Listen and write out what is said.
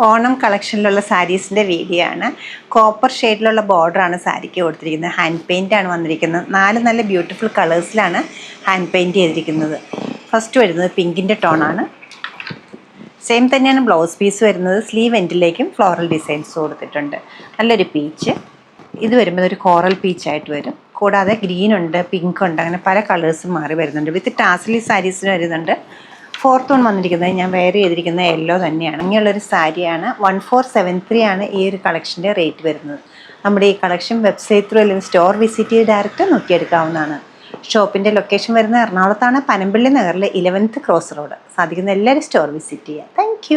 Onam കളക്ഷനിലുള്ള സാരീസിൻ്റെ video ആണ്. Copper ഷെയ്ഡിലുള്ള ബോർഡറാണ് സാരിക്ക് കൊടുത്തിരിക്കുന്നത്. ഹാൻഡ് പെയിൻ്റ് ആണ് വന്നിരിക്കുന്നത്. 4 നല്ല ബ്യൂട്ടിഫുൾ കളേഴ്സിലാണ് ഹാൻഡ് പെയിൻറ് ചെയ്തിരിക്കുന്നത്. ഫസ്റ്റ് വരുന്നത് പിങ്കിൻ്റെ ടോണാണ്. സെയിം തന്നെയാണ് ബ്ലൗസ് പീസ് വരുന്നത്. സ്ലീവ് എൻഡിലേക്കും ഫ്ലോറൽ ഡിസൈൻസ് കൊടുത്തിട്ടുണ്ട്. നല്ലൊരു പീച്ച്. ഇത് വരുമ്പോൾ ഒരു കോറൽ പീച്ചായിട്ട് വരും. കൂടാതെ ഗ്രീൻ ഉണ്ട്, പിങ്ക് ഉണ്ട്, അങ്ങനെ പല കളേഴ്സും മാറി വരുന്നുണ്ട്. വിത്ത് ടാസലി സാരീസിന് വരുന്നുണ്ട്. 4th വൺ വന്നിരിക്കുന്നത് ഞാൻ വെയർ ചെയ്തിരിക്കുന്ന യെല്ലോ തന്നെയാണ്. ഇങ്ങനെയുള്ളൊരു സാരിയാണ്. 1473 ആണ് ഈ ഒരു കളക്ഷൻ്റെ റേറ്റ് വരുന്നത്. നമ്മുടെ ഈ കളക്ഷൻ വെബ്സൈറ്റ് ത്രൂ അല്ലെങ്കിൽ സ്റ്റോർ വിസിറ്റ് ചെയ്ത് ഡയറക്റ്റ് നോക്കിയെടുക്കാവുന്നതാണ്. ഷോപ്പിൻ്റെ ലൊക്കേഷൻ വരുന്നത് എറണാകുളത്താണ്, പനമ്പള്ളി നഗറിലെ 11th ക്രോസ് റോഡ്. സാധിക്കുന്ന എല്ലാവരും സ്റ്റോർ വിസിറ്റ് ചെയ്യുക. താങ്ക്